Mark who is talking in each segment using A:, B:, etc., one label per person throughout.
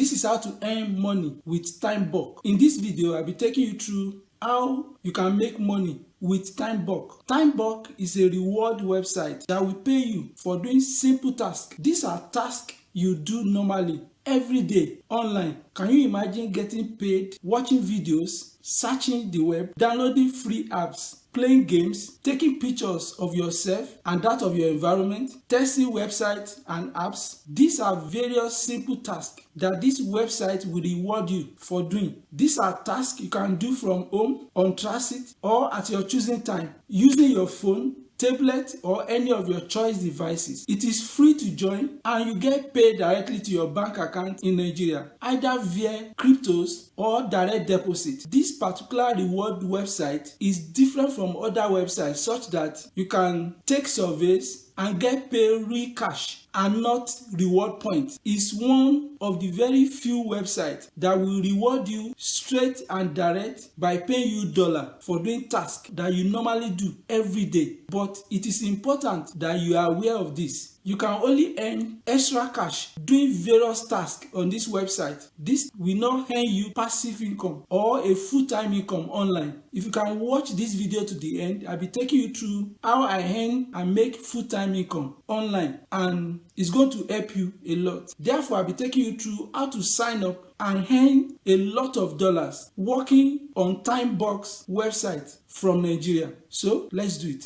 A: This is how to earn money with TimeBucks. In this video, I'll be taking you through how you can make money with TimeBucks. TimeBucks is a reward website that will pay you for doing simple tasks. These are tasks you do normally every day online. Can you imagine getting paid watching videos, searching the web, downloading free apps, playing games, taking pictures of yourself and that of your environment, testing websites and apps? These are various simple tasks that this website will reward you for doing. These are tasks you can do from home, on transit, or at your choosing time, using your phone, tablet, or any of your choice devices. It is free to join and you get paid directly to your bank account in Nigeria, either via cryptos or direct deposit. This particular reward website is different from other websites such that you can take surveys and get paid real cash and not reward points. It's one of the very few websites that will reward you straight and direct by paying you dollar for doing tasks that you normally do every day. But it is important that you are aware of this. You can only earn extra cash doing various tasks on this website. This will not earn you passive income or a full-time income online. If you can watch this video to the end, I'll be taking you through how I earn and make full-time income online, and it's going to help you a lot. Therefore, I'll be taking you through how to sign up and earn a lot of dollars working on TimeBucks website from Nigeria. So let's do it.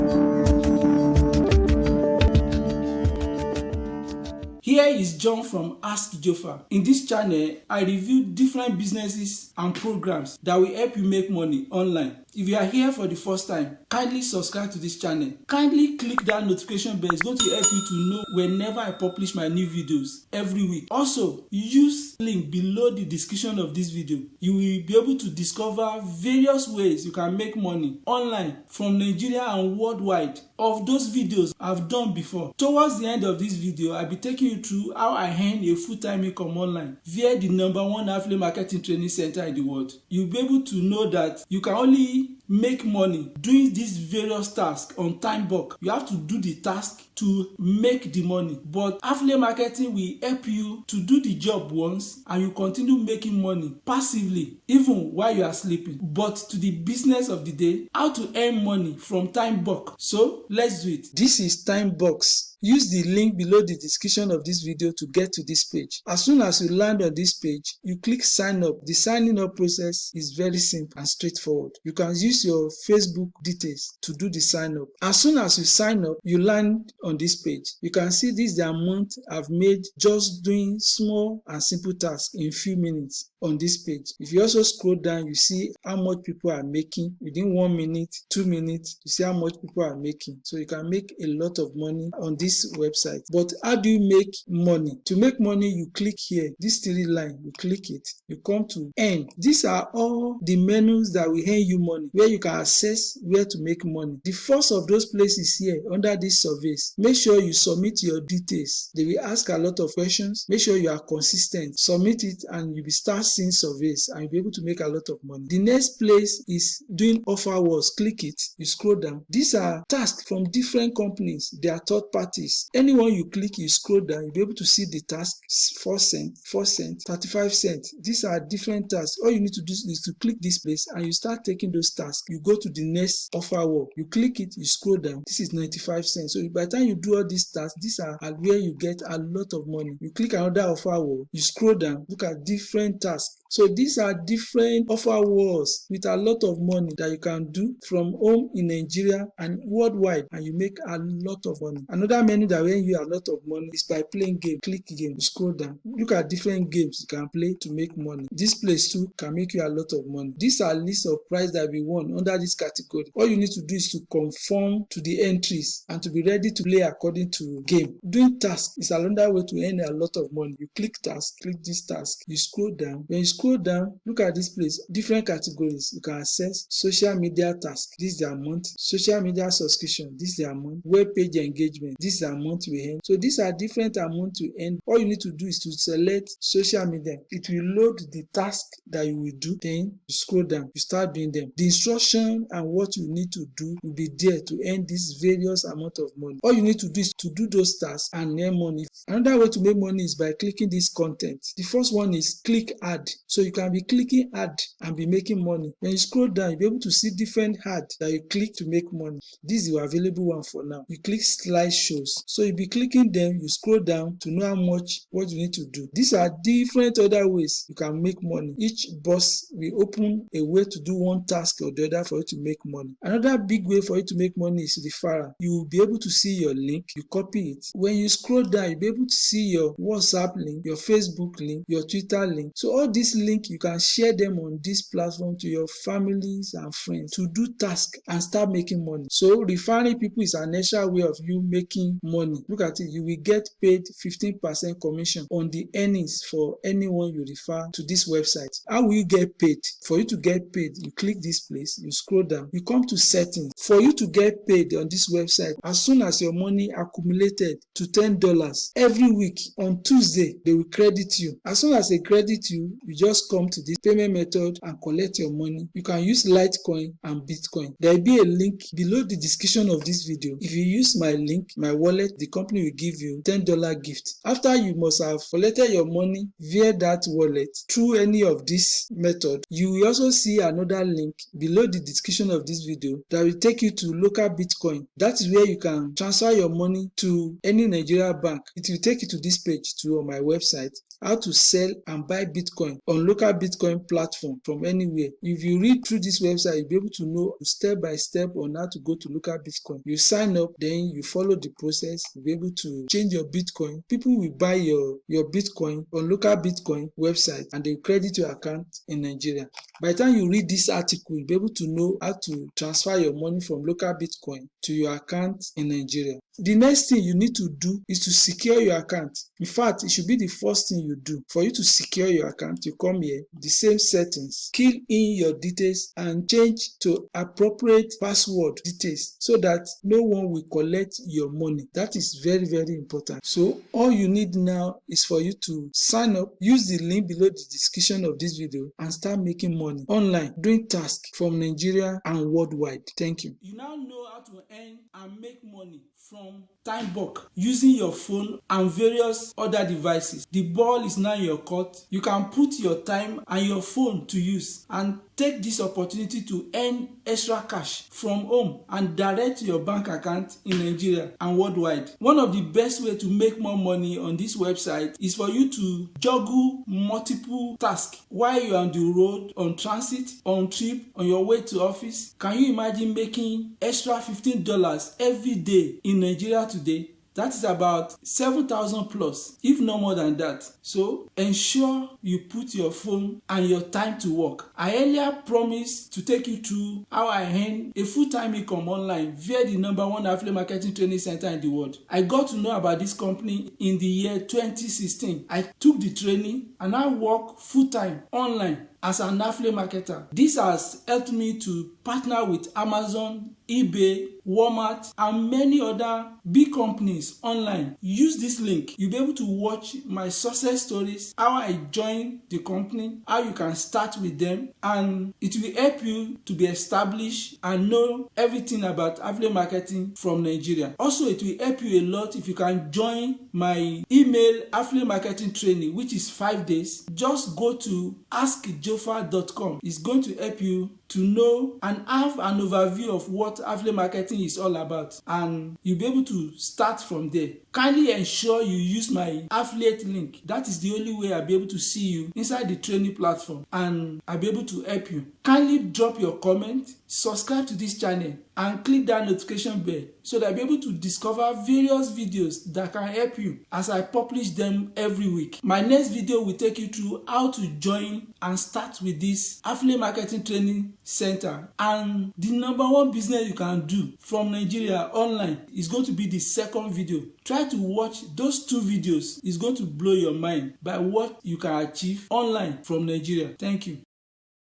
A: Here is John from Ask JOFA. In this channel, I review different businesses and programs that will help you make money online. If you are here for the first time, kindly subscribe to this channel. Kindly click that notification bell. It's going to help you to know whenever I publish my new videos every week. Also, use the link below the description of this video. You will be able to discover various ways you can make money online from Nigeria and worldwide. Of those videos I've done before. Towards the end of this video, I'll be taking you through how I earn a full-time income online via the #1 affiliate marketing training center in the world. You'll be able to know that you can only make money doing these various tasks on TimeBucks. You have to do the task to make the money, but affiliate marketing will help you to do the job once and you continue making money passively even while you are sleeping. But to the business of the day, how to earn money from TimeBucks. So let's do it. This is TimeBucks. Use the link below the description of this video to get to this page. As soon as you land on this page, you click sign up. The signing up process is very simple and straightforward. You can use your Facebook details to do the sign up. As soon as you sign up, you land on this page. You can see this is the amount I've made just doing small and simple tasks in few minutes on this page. If you also scroll down, you see how much people are making within 1 minute, 2 minutes. You see how much people are making. So you can make a lot of money on this website. But how do you make money? To make money, you click here, this 3 line, you click it, you come to earn. These are all the menus that will earn you money, where you can access where to make money. The first of those places here under these surveys, make sure you submit your details. They will ask a lot of questions. Make sure you are consistent. Submit it and you'll be start seeing surveys and you'll be able to make a lot of money. The next place is doing offer wars. Click it, you scroll down. These are tasks from different companies. They are third parties. Anyone you click, you scroll down, you'll be able to see the task. 4 cents, 4 cents, 35 cents. These are different tasks. All you need to do is to click this place and you start taking those tasks. You go to the next offer wall. You click it, you scroll down. This is 95 cents. So by the time you do all these tasks, these are where you get a lot of money. You click another offer wall, you scroll down, look at different tasks. So these are different offer walls with a lot of money that you can do from home in Nigeria and worldwide, and you make a lot of money. Another menu that will earn you a lot of money is by playing game. Click game, you scroll down, look at different games you can play to make money. This place too can make you a lot of money. These are lists of prize that we won under this category. All you need to do is to conform to the entries and to be ready to play according to game. Doing tasks is another way to earn a lot of money. You click task, click this task, you scroll down. When you scroll down, look at this place, different categories. You can access social media tasks, this is the amount. Social media subscription, this is the amount. Web page engagement, this this amount we earn. So these are different amounts to earn. All you need to do is to select social media. It will load the task that you will do, then you scroll down, you start doing them. The instruction and what you need to do will be there to earn this various amount of money. All you need to do is to do those tasks and earn money. Another way to make money is by clicking this content. The first one is click ad. So you can be clicking ad and be making money. When you scroll down, you'll be able to see different ads that you click to make money. This is your available one for now. You click slideshows. So you'll be clicking them, you scroll down to know how much, what you need to do. These are different other ways you can make money. Each boss will open a way to do one task or the other for you to make money. Another big way for you to make money is referral. You will be able to see your link, you copy it. When you scroll down, you'll be able to see your WhatsApp link, your Facebook link, your Twitter link. So all these links, you can share them on this platform to your families and friends to do tasks and start making money. So referring people is an extra way of you making money. Look at it, you will get paid 15% commission on the earnings for anyone you refer to this website. How will you get paid? For you to get paid, you click this place, you scroll down, you come to settings. For you to get paid on this website, as soon as your money accumulated to $10 every week, on Tuesday they will credit you. As soon as they credit you, you just come to this payment method and collect your money. You can use Litecoin and Bitcoin. There will be a link below the description of this video. If you use my link, my wallet, the company will give you $10 gift. After you must have collected your money via that wallet through any of this method, you will also see another link below the description of this video that will take you to local Bitcoin. That is where you can transfer your money to any Nigeria bank. It will take you to this page too on my website, how to sell and buy Bitcoin on local Bitcoin platform from anywhere. If you read through this website, you'll be able to know step by step on how to go to local Bitcoin. You sign up, then you follow the process, you'll be able to change your Bitcoin. People will buy your Bitcoin on local Bitcoin website and they will credit your account in Nigeria. By the time you read this article, you'll be able to know how to transfer your money from local Bitcoin to your account in Nigeria. The next thing you need to do is to secure your account. In fact, it should be the first thing you do. For you to secure your account, you come here, the same settings, fill in your details and change to appropriate password details so that no one will collect your money. That is very, very important. So all you need now is for you to sign up, use the link below the description of this video and start making money online, doing tasks from Nigeria and worldwide. Thank you. You now know how to earn and make money from TimeBucks using your phone and various other devices. The ball is now in your court. You can put your time and your phone to use and take this opportunity to earn extra cash from home and direct to your bank account in Nigeria and worldwide. One of the best ways to make more money on this website is for you to juggle multiple tasks while you're on the road, on transit, on trip, on your way to office. Can you imagine making extra $15 every day in Nigeria today? That is about 7,000 plus, if not more than that. So ensure you put your phone and your time to work. I earlier promised to take you through how I earn a full-time income online via the #1 affiliate marketing training center in the world. I got to know about this company in the year 2016. I took the training and I work full-time online as an affiliate marketer. This has helped me to partner with Amazon, eBay, Walmart, and many other big companies online. Use this link. You'll be able to watch my success stories, how I joined the company, how you can start with them, and it will help you to be established and know everything about affiliate marketing from Nigeria. Also, it will help you a lot if you can join my email affiliate marketing training, which is 5 days. Just go to askjofa.com. It's going to help you to know and have an overview of what affiliate marketing is all about, and you'll be able to start from there. Kindly ensure you use my affiliate link. That is the only way I'll be able to see you inside the training platform and I'll be able to help you. Kindly drop your comment, subscribe to this channel and click that notification bell so that I'll be able to discover various videos that can help you as I publish them every week. My next video will take you through how to join and start with this affiliate marketing training center, and the #1 business you can do from Nigeria online is going to be the second video. Try to watch those 2 videos. It's going to blow your mind by what you can achieve online from Nigeria. Thank you.